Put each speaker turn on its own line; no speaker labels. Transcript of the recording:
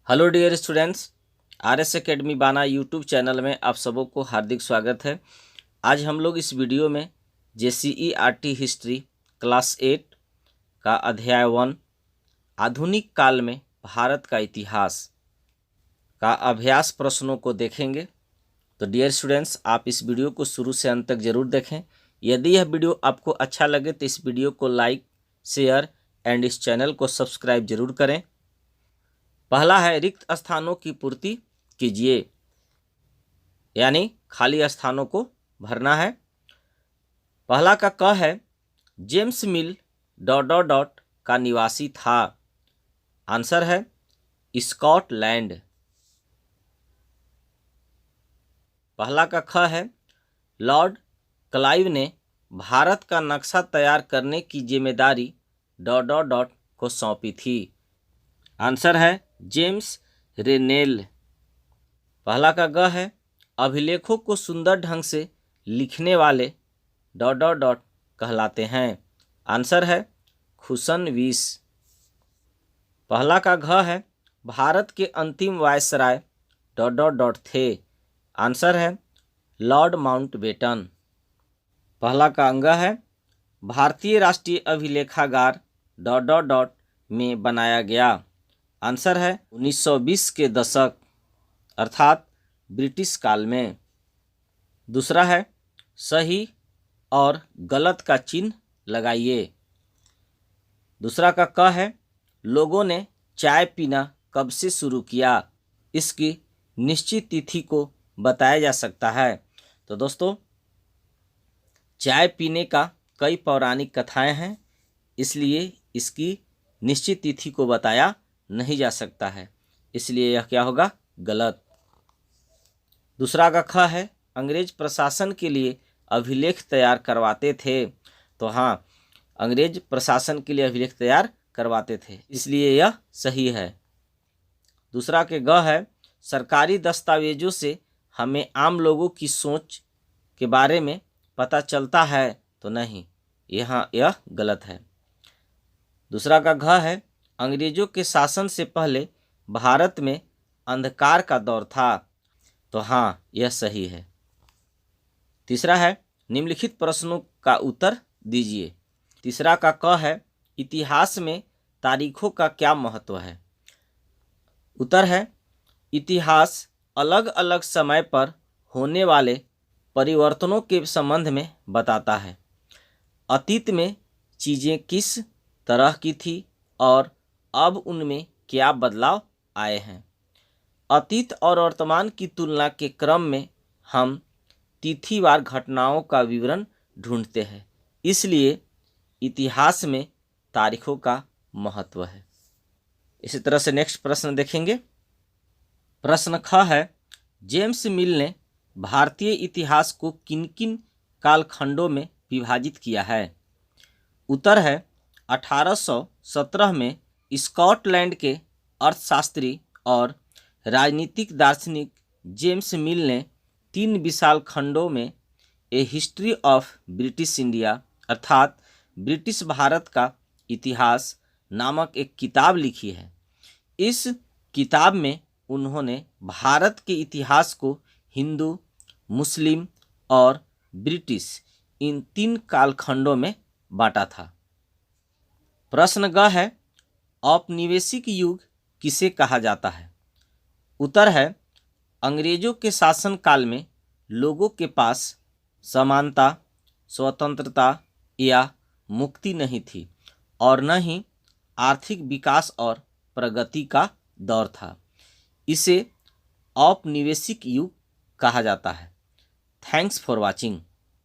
Hello dear students, RS academy बाना YouTube channel में आप सबों को हार्दिक स्वागत है। आज हम लोग इस वीडियो में JCERT हिस्ट्री क्लास 8 का अध्याय 1 आधुनिक काल में भारत का इतिहास का अभ्यास प्रश्नों को देखेंगे। तो डियर स्टूडेंट्स, आप इस वीडियो को शुरू से अंत तक जरूर देखें। यदि यह वीडियो आपको अच्छा लगे तो इस वीडियो को लाइक, शेयर एंड इस चैनल को सब्सक्राइब जरूर करें। पहला है रिक्त स्थानों की पूर्ति कीजिए, यानी खाली स्थानों को भरना है। पहला का क है जेम्स मिल ... का निवासी था। आंसर है स्कॉटलैंड। पहला का ख है लॉर्ड क्लाइव ने भारत का नक्शा तैयार करने की जिम्मेदारी ... को सौंपी थी। आंसर है जेम्स रेनेल। पहला का ग है अभिलेखों को सुंदर ढंग से लिखने वाले ... कहलाते हैं। आंसर है खुशनवीस। पहला का घ है भारत के अंतिम वायसराय ... थे। आंसर है लॉर्ड माउंटबेटन। पहला का अंग है भारतीय राष्ट्रीय अभिलेखागार ... में बनाया गया। आंसर है 1920 के दशक अर्थात ब्रिटिश काल में। दूसरा है सही और गलत का चिन्ह लगाइए। दूसरा का क है लोगों ने चाय पीना कब से शुरू किया। इसकी निश्चित तिथि को बताया जा सकता है। तो दोस्तों, चाय पीने का कई पौराणिक कथाएं हैं, इसलिए इसकी निश्चित तिथि को बताया नहीं जा सकता है, इसलिए यह क्या होगा, गलत। दूसरा का ख है अंग्रेज प्रशासन के लिए अभिलेख तैयार करवाते थे। तो हाँ, अंग्रेज प्रशासन के लिए अभिलेख तैयार करवाते थे, इसलिए यह सही है। दूसरा के ग है सरकारी दस्तावेजों से हमें आम लोगों की सोच के बारे में पता चलता है। तो नहीं, यहाँ यह गलत है। दूसरा का घ है अंग्रेजों के शासन से पहले भारत में अंधकार का दौर था। तो हाँ, यह सही है। तीसरा है निम्नलिखित प्रश्नों का उत्तर दीजिए। तीसरा का क है इतिहास में तारीखों का क्या महत्व है। उत्तर है इतिहास अलग अलग समय पर होने वाले परिवर्तनों के संबंध में बताता है। अतीत में चीज़ें किस तरह की थी और अब उनमें क्या बदलाव आए हैं। अतीत और वर्तमान की तुलना के क्रम में हम तिथिवार घटनाओं का विवरण ढूंढते हैं, इसलिए इतिहास में तारीखों का महत्व है। इसी तरह से नेक्स्ट प्रश्न देखेंगे। प्रश्न ख है जेम्स मिल ने भारतीय इतिहास को किन किन कालखंडों में विभाजित किया है। उत्तर है 1817 में स्कॉटलैंड के अर्थशास्त्री और राजनीतिक दार्शनिक जेम्स मिल ने 3 विशाल खंडों में ए हिस्ट्री ऑफ ब्रिटिश इंडिया अर्थात ब्रिटिश भारत का इतिहास नामक एक किताब लिखी है। इस किताब में उन्होंने भारत के इतिहास को हिंदू, मुस्लिम और ब्रिटिश इन 3 कालखंडों में बांटा था। प्रश्न ग है औपनिवेशिक युग किसे कहा जाता है। उत्तर है अंग्रेजों के शासन काल में लोगों के पास समानता, स्वतंत्रता या मुक्ति नहीं थी और न ही आर्थिक विकास और प्रगति का दौर था। इसे औपनिवेशिक युग कहा जाता है। Thanks for watching.